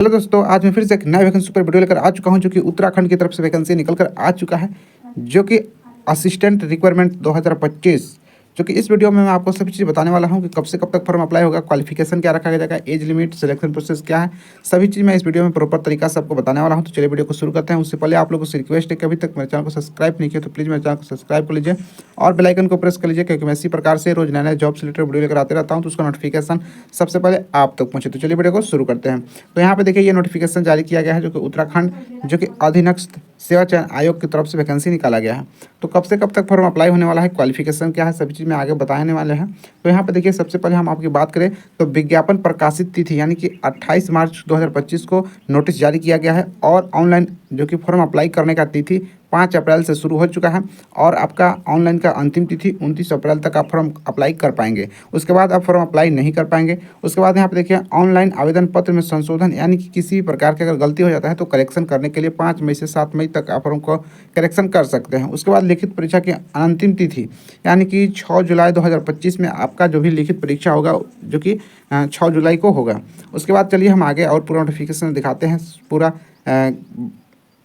Hello दोस्तों, आज मैं फिर से एक नया वैकेंसी पर वीडियो लेकर आ चुका हूं जो कि उत्तराखंड की तरफ से वैकेंसी निकल कर आ चुका है, जो कि असिस्टेंट रिक्वायरमेंट 2025। जो कि इस वीडियो में मैं आपको सभी चीज़ बताने वाला हूं कि कब से कब तक फॉर्म अप्लाई होगा, क्वालिफिकेशन क्या रखा जाएगा, एज लिमिट, सिलेक्शन प्रोसेस क्या है, सभी चीज़ मैं इस वीडियो में प्रॉपर तरीका से आपको बताने वाला हूं। तो चलिए वीडियो को शुरू करते हैं। उससे पहले आप लोगों से रिक्वेस्ट है कि अभी तक मेरे चैनल को सब्सक्राइब नहीं किया तो प्लीज़ मेरे चैनल को सब्सक्राइब कर लीजिए और बेल आइकन को प्रेस कर लीजिए, क्योंकि मैं इसी प्रकार से रोज नया नया जॉब से रिलेटेड वीडियो लेकर आते रहता हूं, तो उसका नोटिफिकेशन सबसे पहले आप तक पहुंचे। तो चलिए वीडियो को शुरू करते हैं। तो यहाँ पे देखिए ये नोटिफिकेशन जारी किया गया है जो कि उत्तराखंड जो कि अधीनस्थ सेवा चयन आयोग की तरफ से वैकेंसी निकाला गया है। तो कब से कब तक फॉर्म अप्लाई होने वाला है, क्वालिफिकेशन क्या है, सभी चीज़ में आगे बताने वाले हैं। तो यहाँ पे देखिए सबसे पहले हम आपकी बात करें तो विज्ञापन प्रकाशित तिथि यानी कि 28 मार्च 2025 को नोटिस जारी किया गया है और ऑनलाइन जो कि फॉर्म अप्लाई करने का तिथि 5 अप्रैल से शुरू हो चुका है और आपका ऑनलाइन का अंतिम तिथि 29 अप्रैल तक आप फॉर्म अप्लाई कर पाएंगे। उसके बाद आप फॉर्म अप्लाई नहीं कर पाएंगे। उसके बाद यहाँ पे देखिए ऑनलाइन आवेदन पत्र में संशोधन यानी कि किसी भी प्रकार की अगर गलती हो जाता है तो करेक्शन करने के लिए 5 मई से 7 मई तक आप फॉर्म को करेक्शन कर सकते हैं। उसके बाद लिखित परीक्षा की अंतिम तिथि यानी कि 6 जुलाई 2025 में आपका जो भी लिखित परीक्षा होगा जो कि 6 जुलाई को होगा। उसके बाद चलिए हम आगे और पूरा नोटिफिकेशन दिखाते हैं। पूरा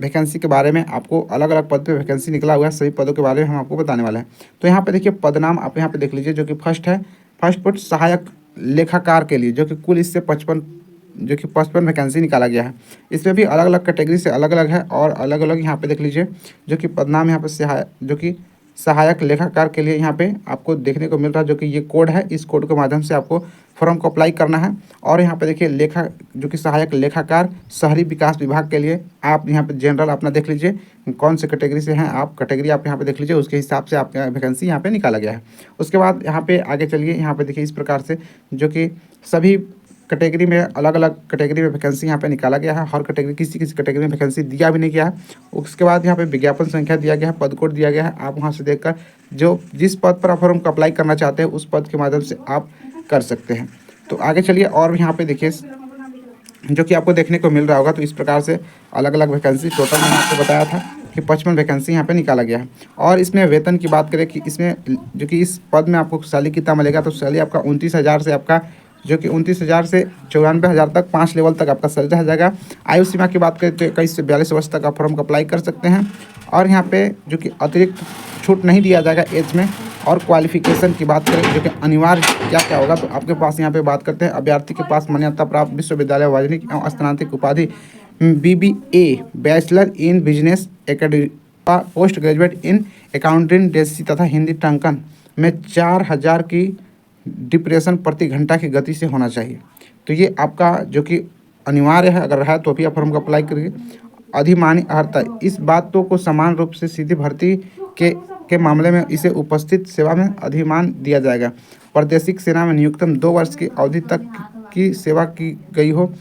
वैकेंसी के बारे में आपको अलग अलग पद पे वैकेंसी निकला हुआ है, सभी पदों के बारे में हम आपको बताने वाले हैं। तो यहाँ पे देखिए पद नाम आप यहाँ पे देख लीजिए, जो कि फर्स्ट है फर्स्ट पद सहायक लेखाकार के लिए, जो कि कुल इससे 55 वैकेंसी निकाला गया है। इसमें भी अलग अलग कैटेगरी से अलग अलग है और अलग अलग यहाँ पे देख लीजिए जो कि पद नाम यहाँ पे जो कि सहायक लेखाकार के लिए यहाँ पे आपको देखने को मिल रहा है, जो कि ये कोड है। इस कोड के माध्यम से आपको फॉर्म को अप्लाई करना है। और यहाँ पे देखिए लेखा जो कि सहायक लेखाकार शहरी विकास विभाग के लिए आप यहाँ पे जनरल अपना देख लीजिए कौन से कैटेगरी से हैं आप, कैटेगरी आप यहाँ पे देख लीजिए, उसके हिसाब से आपका वैकेंसी यहाँ पे निकाला गया है। उसके बाद यहाँ पे आगे चलिए, यहाँ पे देखिए इस प्रकार से जो कि सभी कैटेगरी में अलग अलग कैटेगरी में वैकेंसी यहाँ पे निकाला गया है। हर कैटेगरी किसी किसी कैटेगरी में वैकेंसी दिया भी नहीं गया है। उसके बाद यहाँ पे विज्ञापन संख्या दिया गया है, पद कोड दिया गया है। आप वहाँ से देखकर जो जिस पद पर आप फॉर्म को अप्लाई करना चाहते हैं उस पद के माध्यम से आप कर सकते हैं। तो आगे चलिए और यहाँ पे देखिए जो कि आपको देखने को मिल रहा होगा। तो इस प्रकार से अलग अलग वैकेंसी टोटल मैंने आपको बताया था कि 55 वैकेंसी यहाँ पे निकाला गया है। और इसमें वेतन की बात करें कि इसमें जो कि इस पद में आपको सैलरी कितना मिलेगा, तो सैलरी आपका 29,000 से आपका जो कि 29,000 से 94,000 तक 5 लेवल तक आपका सैलरी रह जाएगा। आयु सीमा की बात करें तो 21 से 42 वर्ष तक आप फॉर्म को अप्लाई कर सकते हैं। और यहाँ पे जो कि अतिरिक्त छूट नहीं दिया जाएगा एज में। और क्वालिफिकेशन की बात करें जो कि अनिवार्य क्या क्या होगा, तो आपके पास यहाँ पे बात करते हैं अभ्यर्थी के पास मान्यता प्राप्त विश्वविद्यालय वाणिज्यिक एवं स्नातक उपाधि BBA bachelor in business academy, post graduate in accountancy तथा हिंदी टंकन में 4000 की डिप्रेशन प्रति घंटा की गति से होना चाहिए। तो ये आपका जो कि अनिवार्य है, अगर है तो भी आप फॉर्म को अप्लाई करिए। अधिमानी अर्हता, इस बातों को समान रूप से सीधी भर्ती के मामले में इसे उपस्थित सेवा में अधिमान दिया जाएगा। प्रादेशिक सेना में न्यूनतम 2 वर्ष की अवधि तक की सेवा की गई हो,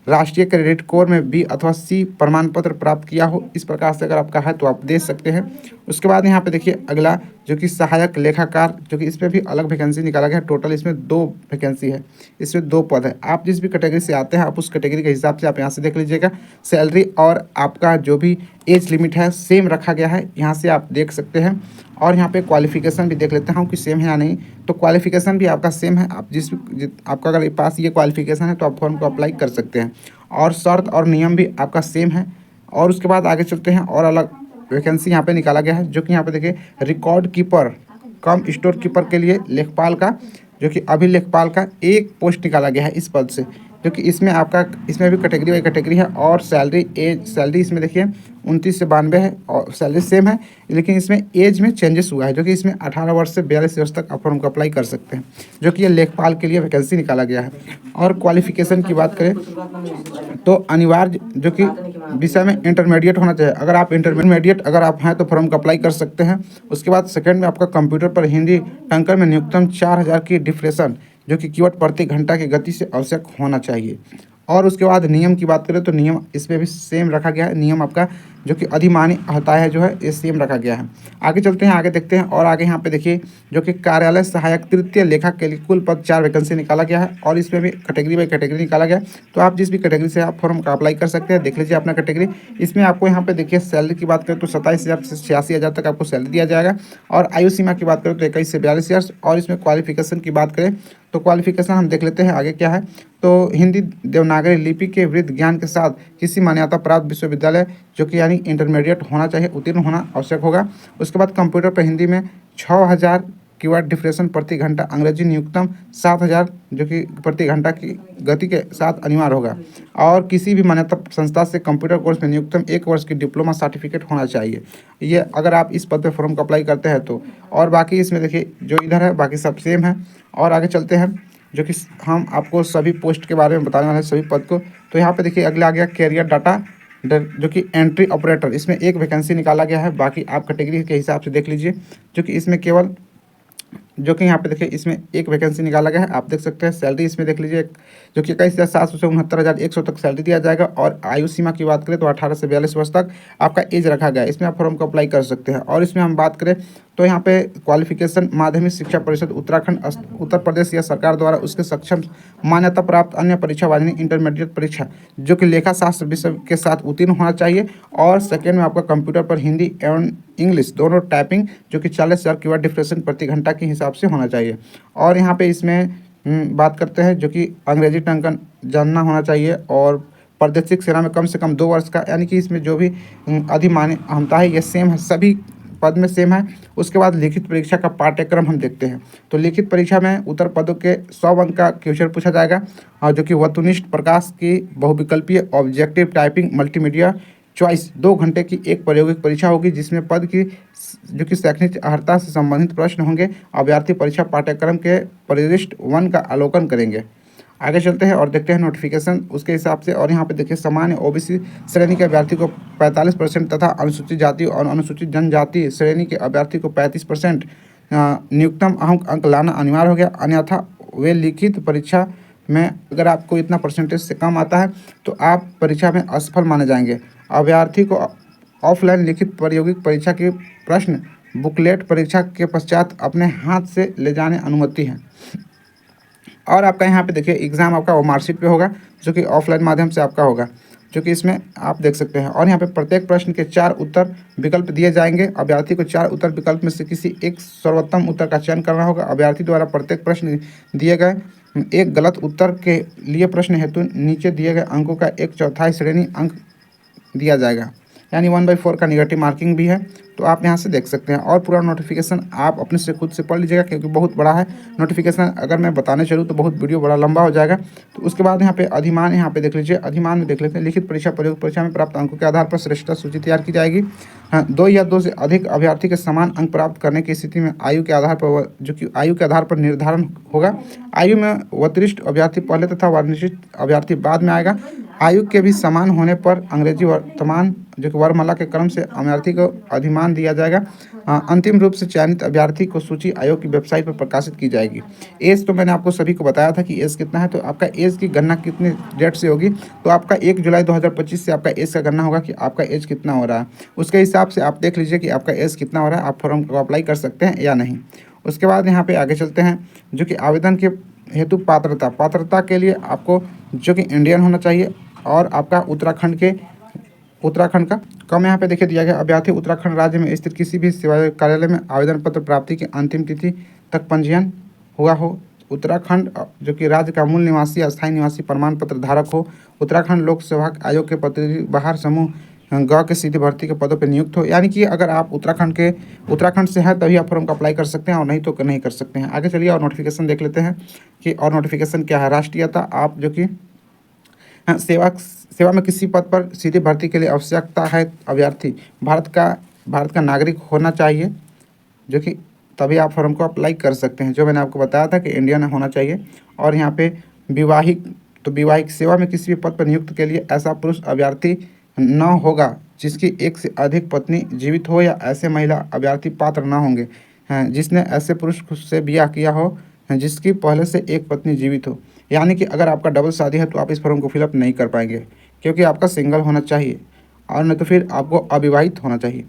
राष्ट्रीय क्रेडिट कोर में B अथवा C प्रमाण पत्र प्राप्त किया हो। इस प्रकार से अगर आपका है तो आप दे सकते हैं। उसके बाद यहाँ पे देखिए अगला जो कि सहायक लेखाकार, जो कि इसमें भी अलग वैकेंसी निकाला गया है। टोटल इसमें 2 वैकेंसी है, इसमें 2 पद है। आप जिस भी कैटेगरी से आते हैं आप उस कैटेगरी के हिसाब से आप यहाँ से देख लीजिएगा। सैलरी और आपका जो भी एज लिमिट है सेम रखा गया है, यहाँ से आप देख सकते हैं। और यहाँ पे क्वालिफिकेशन भी देख लेते हैं कि सेम है या नहीं। तो क्वालिफिकेशन भी आपका सेम है। आप आपका अगर पास ये क्वालिफिकेशन है तो आप फॉर्म को अप्लाई कर सकते हैं। और शर्त और नियम भी आपका सेम है। और उसके बाद आगे चलते हैं और अलग वैकेंसी यहाँ पे निकाला गया है, जो कि यहाँ पे देखिए रिकॉर्ड कीपर कम स्टोर कीपर के लिए लेखपाल का, जो कि अभी लेखपाल का 1 पोस्ट निकाला गया है इस पद से, जो कि इसमें आपका इसमें भी कैटेगरी वाई कैटेगरी है। और सैलरी इसमें देखिए 29 से 92 है और सैलरी सेम है, लेकिन इसमें एज में चेंजेस हुआ है, जो कि इसमें 18 वर्ष से 42 वर्ष तक आप फॉर्म को अप्लाई कर सकते हैं, जो कि ये लेखपाल के लिए वैकेंसी निकाला गया है। और क्वालिफिकेशन की बात करें तो अनिवार्य जो कि विषय में इंटरमीडिएट होना चाहिए। अगर आप इंटरमीडिएट अगर आप हैं तो फॉर्म को अप्लाई कर सकते हैं। उसके बाद सेकंड में आपका कंप्यूटर पर हिंदी टंकर में न्यूनतम 4000 की डिप्रेशन जो कि कीवर्ड प्रति घंटा की गति से आवश्यक होना चाहिए। और उसके बाद नियम की बात करें तो नियम इसमें भी सेम रखा गया है। नियम आपका जो कि अधिमानी होता है जो है ये सेम रखा गया है। आगे चलते हैं, आगे देखते हैं। और आगे यहाँ पे देखिए जो कि कार्यालय सहायक तृतीय लेखक के लिए कुल पद 4 वैकेंसी निकाला गया है और इसमें भी कैटेगरी बाई कैटेगरी निकाला गया है। तो आप जिस भी कैटेगरी से आप फॉर्म का अप्लाई कर सकते हैं, देख लीजिए अपना कैटेगरी। इसमें आपको यहाँ पे देखिए सैलरी की बात करें तो 27,000 से 86,000 तक आपको सैलरी दिया जाएगा। और आयु सीमा की बात करें तो 21 से 42 ईयर्स। और इसमें क्वालिफिकेशन की बात करें तो क्वालिफिकेशन हम देख लेते हैं आगे क्या है। तो हिंदी देवनागरी लिपि के वृद्ध ज्ञान के साथ किसी मान्यता प्राप्त विश्वविद्यालय जो कि यानी इंटरमीडिएट होना चाहिए, उत्तीर्ण होना आवश्यक होगा। उसके बाद कंप्यूटर पर हिंदी में 6000 कीवर्ड डिफ्रेशन प्रति घंटा, अंग्रेजी न्यूनतम 7000 जो कि प्रति घंटा की गति के साथ अनिवार्य होगा। और किसी भी मान्यता संस्था से कंप्यूटर कोर्स में न्यूनतम 1 वर्ष की डिप्लोमा सर्टिफिकेट होना चाहिए। ये अगर आप इस पद पे फॉर्म को अप्लाई करते हैं तो। और बाकी इसमें देखिए जो इधर है बाकी सब सेम है। और आगे चलते हैं जो कि हम आपको सभी पोस्ट के बारे में बताने वाले हैं, सभी पद को। तो यहाँ पे देखिए अगला आ गया कैरियर डाटा जो कि एंट्री ऑपरेटर, इसमें एक वैकेंसी निकाला गया है। बाकी आप कैटेगरी के हिसाब से देख लीजिए, जो कि इसमें केवल जो कि यहाँ पे देखिए इसमें एक वैकेंसी निकाला गया है। आप देख सकते हैं सैलरी इसमें देख लीजिए, जो कि 21,700 से 69,100 तक सैलरी दिया जाएगा। और आयु सीमा की बात करें तो 18 से 42 वर्ष तक आपका एज रखा गया है। इसमें आप फॉर्म को अप्लाई कर सकते हैं। और इसमें हम बात करें तो यहाँ पे क्वालिफिकेशन माध्यमिक शिक्षा परिषद उत्तराखंड उत्तर प्रदेश या सरकार द्वारा उसके सक्षम मान्यता प्राप्त अन्य परीक्षा वाली इंटरमीडिएट परीक्षा जो कि लेखा शास्त्र विषय के साथ उत्तीर्ण होना चाहिए। और सेकेंड में आपका कंप्यूटर पर हिंदी एवं इंग्लिश दोनों टाइपिंग जो कि 40,000 कीवर्ड डिफ्रेशन प्रति घंटा के हिसाब से होना चाहिए। और यहाँ पे इसमें बात करते हैं जो कि अंग्रेजी टंकन जानना होना चाहिए। और प्रादेशिक सेना में कम से कम 2 वर्ष का, यानी कि इसमें जो भी अधिमान्यता है ये सेम है, सभी पद में सेम है। उसके बाद लिखित परीक्षा का पाठ्यक्रम हम देखते हैं। तो लिखित परीक्षा में उत्तर पदों के 100 अंक का क्वेश्चन पूछा जाएगा, और जो कि वस्तुनिष्ठ प्रकाश की बहुविकल्पीय ऑब्जेक्टिव टाइपिंग मल्टीमीडिया चॉइस 2 घंटे की एक प्रायोगिक परीक्षा होगी, जिसमें पद की जो कि शैक्षणिक अर्हता से संबंधित प्रश्न होंगे। अभ्यर्थी परीक्षा पाठ्यक्रम के परिशिष्ट 1 का अवलोकन करेंगे। आगे चलते हैं और देखते हैं नोटिफिकेशन उसके हिसाब से। और यहाँ पे देखिए सामान्य ओबीसी श्रेणी के अभ्यर्थी को 45% तथा अनुसूचित जाति और अनुसूचित जनजाति श्रेणी के अभ्यर्थी को 35% न्यूनतम अंक लाना अनिवार्य हो गया। अन्यथा वे लिखित परीक्षा में अगर आपको इतना परसेंटेज से कम आता है तो आप परीक्षा में असफल माने जाएंगे। अभ्यर्थी को ऑफलाइन लिखित प्रायोगिक परीक्षा के प्रश्न बुकलेट परीक्षा के पश्चात अपने हाथ से ले जाने अनुमति है। और आपका यहाँ पे देखिए एग्ज़ाम आपका वो मार्कशीट पे होगा, जो कि ऑफलाइन माध्यम से आपका होगा, जो कि इसमें आप देख सकते हैं। और यहाँ पे प्रत्येक प्रश्न के 4 उत्तर विकल्प दिए जाएंगे। अभ्यर्थी को 4 उत्तर विकल्प में से किसी एक सर्वोत्तम उत्तर का चयन करना होगा। अभ्यर्थी द्वारा प्रत्येक प्रश्न दिए गए एक गलत उत्तर के लिए प्रश्न हेतु नीचे दिए गए अंकों का 1/4 श्रेणी अंक दिया जाएगा, यानी 1/4 का निगेटिव मार्किंग भी है। तो आप यहाँ से देख सकते हैं। और पूरा नोटिफिकेशन आप अपने से खुद से पढ़ लीजिएगा, क्योंकि बहुत बड़ा है नोटिफिकेशन। अगर मैं बताने चलूँ तो बहुत वीडियो बड़ा लंबा हो जाएगा। तो उसके बाद यहाँ पे अधिमान यहाँ पे देख लीजिए। अधिमान में देख लेते हैं, लिखित परीक्षा प्रयोग परीक्षा में प्राप्त अंकों के आधार पर श्रेष्ठता सूची तैयार की जाएगी। हाँ, 2 या 2 से अधिक अभ्यर्थी के समान अंक प्राप्त करने की स्थिति में आयु के आधार पर जो कि आयु के आधार पर निर्धारण होगा। आयु में वरिष्ठ अभ्यर्थी पहले तथा वरिष्ठ अभ्यर्थी बाद में आएगा। आयु के भी समान होने पर अंग्रेजी वर्तमान जो कि वर्णमाला के क्रम से अभ्यर्थी को अधिमान दिया जाएगा। अंतिम रूप से चयनित अभ्यर्थी को सूची आयोग की वेबसाइट पर प्रकाशित की जाएगी। एज तो मैंने आपको सभी को बताया था कि एज कितना है। तो आपका एज की गणना कितने डेट से होगी, तो आपका 1 जुलाई 2025 से आपका एज का गणना होगा कि आपका एज कितना हो रहा है। उसके हिसाब से आप देख लीजिए कि आपका एज कितना हो रहा है, आप फॉर्म को अप्लाई कर सकते हैं या नहीं। उसके बाद यहाँ पे आगे चलते हैं, जो कि आवेदन के हेतु पात्रता के लिए आपको जो कि इंडियन होना चाहिए। और आपका उत्तराखंड का कम यहाँ पे देखिए दिया गया। अभ्यर्थी उत्तराखंड राज्य में स्थित किसी भी सेवा कार्यालय में आवेदन पत्र प्राप्ति की अंतिम तिथि तक पंजीयन हुआ हो। उत्तराखंड जो कि राज्य का मूल निवासी अस्थायी निवासी प्रमाण पत्र धारक हो। उत्तराखंड लोक सेवा आयोग के प्रतिनिधि बाहर समूह ग के सीधी भर्ती के पदों पर नियुक्त हो। यानी कि अगर आप उत्तराखंड से हैं तभी आप फॉर्म को अप्लाई कर सकते हैं, और नहीं तो नहीं कर सकते हैं। आगे चलिए और नोटिफिकेशन देख लेते हैं कि और नोटिफिकेशन क्या है। राष्ट्रीयता, आप जो कि सेवा में किसी पद पर सीधी भर्ती के लिए आवश्यकता है अभ्यर्थी भारत का नागरिक होना चाहिए, जो कि तभी आप फॉर्म को अप्लाई कर सकते हैं। जो मैंने आपको बताया था कि इंडियन होना चाहिए। और यहाँ पे विवाहिक सेवा में किसी भी पद पर नियुक्त के लिए ऐसा पुरुष अभ्यर्थी न होगा जिसकी 1 से अधिक पत्नी जीवित हो, या ऐसे महिला अभ्यर्थी पात्र न होंगे जिसने ऐसे पुरुष से ब्याह किया हो जिसकी पहले से 1 पत्नी जीवित हो। यानी कि अगर आपका डबल शादी है तो आप इस फॉर्म को फिलअप नहीं कर पाएंगे, क्योंकि आपका सिंगल होना चाहिए, और नहीं तो फिर आपको अविवाहित होना चाहिए।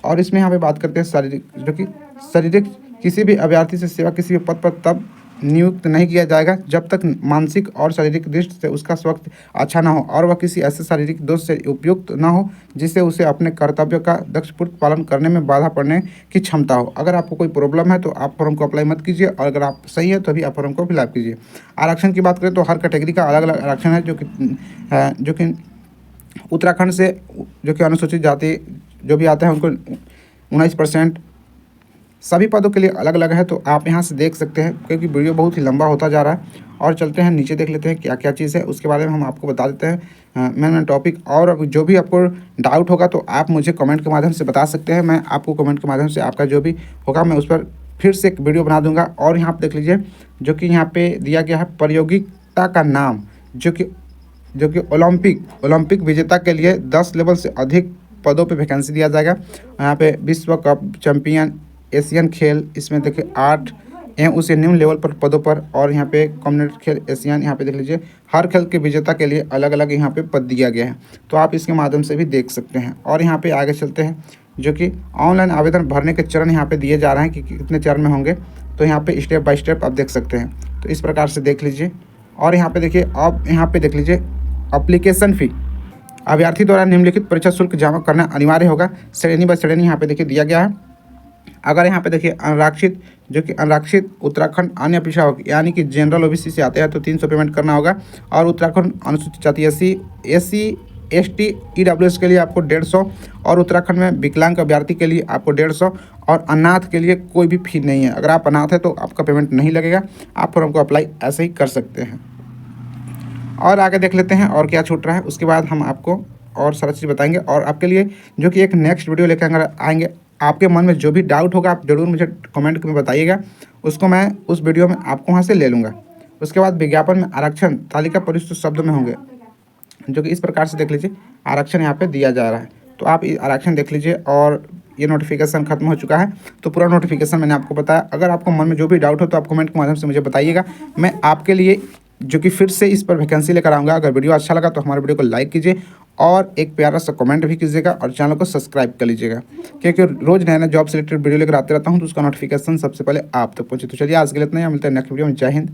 और इसमें यहाँ पे बात करते हैं शारीरिक, जो कि शारीरिक किसी भी अभ्यर्थी से सेवा किसी भी पद पर तब नियुक्त नहीं किया जाएगा जब तक मानसिक और शारीरिक दृष्टि से उसका स्वास्थ्य अच्छा ना हो और वह किसी ऐसे शारीरिक दोष से उपयुक्त ना हो जिससे उसे अपने कर्तव्य का दक्षपूर्वक पालन करने में बाधा पड़ने की क्षमता हो। अगर आपको कोई प्रॉब्लम है तो आप फॉर्म को अप्लाई मत कीजिए, और अगर आप सही है तो भी आप फॉर्म को फिलअप कीजिए। आरक्षण की बात करें तो हर कैटेगरी का अलग अलग आरक्षण है, जो कि उत्तराखंड से जो कि अनुसूचित जाति जो भी आते हैं उनको 19%। सभी पदों के लिए अलग अलग है, तो आप यहाँ से देख सकते हैं, क्योंकि वीडियो बहुत ही लंबा होता जा रहा है। और चलते हैं नीचे, देख लेते हैं क्या क्या चीज़ है, उसके बारे में हम आपको बता देते हैं मेन टॉपिक। और जो भी आपको डाउट होगा तो आप मुझे कमेंट के माध्यम से बता सकते हैं। मैं आपको कमेंट के माध्यम से आपका जो भी होगा मैं उस पर फिर से एक वीडियो बना दूंगा। और यहाँ पर देख लीजिए, जो कि यहाँ पे दिया गया है प्रतियोगिता का नाम, जो कि ओलंपिक विजेता के लिए 10 लेवल से अधिक पदों पे वैकेंसी दिया जाएगा। यहाँ पे विश्व कप, चैंपियन, एशियन खेल, इसमें देखिए 8 एवं उसे निम्न लेवल पर पदों पर। और यहाँ पे कॉमनवेल्थ खेल, एशियन, यहाँ पे देख लीजिए हर खेल के विजेता के लिए अलग अलग यहाँ पे पद दिया गया है, तो आप इसके माध्यम से भी देख सकते हैं। और यहाँ पे आगे चलते हैं, जो कि ऑनलाइन आवेदन भरने के चरण यहाँ पे दिए जा रहे हैं कि कितने चरण में होंगे, तो यहाँ पे स्टेप बाय स्टेप आप देख सकते हैं, तो इस प्रकार से देख लीजिए। और यहाँ पे देखिए, आप यहाँ पे देख लीजिए एप्लीकेशन फ़ी, अभ्यर्थी द्वारा निम्नलिखित परीक्षा शुल्क जमा करना अनिवार्य होगा। श्रेणी बाय श्रेणी यहाँ पे देखिए दिया गया है। अगर यहाँ पे देखिए अनारक्षित, जो कि अनारक्षित उत्तराखंड अन्य पिछड़ा वर्ग यानी कि जनरल ओबीसी से आते हैं तो 300 पेमेंट करना होगा। और उत्तराखंड अनुसूचित जाति एससी एसटी ईडब्ल्यूएस के लिए आपको 150, और उत्तराखंड में विकलांग अभ्यर्थी के लिए आपको 150, और अनाथ के लिए कोई भी फी नहीं है। अगर आप अनाथ है तो आपका पेमेंट नहीं लगेगा, आप फॉर्म को अप्लाई ऐसे ही कर सकते हैं। और आगे देख लेते हैं और क्या छूट रहा है, उसके बाद हम आपको और सारा चीज़ बताएंगे। और आपके लिए जो कि एक नेक्स्ट वीडियो लेकर आएंगे, आपके मन में जो भी डाउट होगा आप ज़रूर मुझे कमेंट में बताइएगा, उसको मैं उस वीडियो में आपको वहाँ से ले लूँगा। उसके बाद विज्ञापन में आरक्षण तालिका परिष्कृत शब्दों में होंगे, जो कि इस प्रकार से देख लीजिए आरक्षण यहाँ पे दिया जा रहा है, तो आप आरक्षण देख लीजिए। और ये नोटिफिकेशन खत्म हो चुका है, तो पूरा नोटिफिकेशन मैंने आपको बताया। अगर आपको मन में जो भी डाउट हो तो आप कमेंट के माध्यम से मुझे बताइएगा, मैं आपके लिए जो कि फिर से इस पर वैकेंसी लेकर आऊँगा। अगर वीडियो अच्छा लगा तो हमारे वीडियो को लाइक कीजिए और एक प्यारा सा कमेंट भी कीजिएगा, और चैनल को सब्सक्राइब कर लीजिएगा, क्योंकि रोज़ नया नया जॉब से रिलेटेड वीडियो लेकर आते रहता हूँ, तो उसका नोटिफिकेशन सबसे पहले आप तक पहुँचे। तो चलिए आज के लिए इतना ही, मिलते हैं नेक्स्ट वीडियो में। जय हिंद।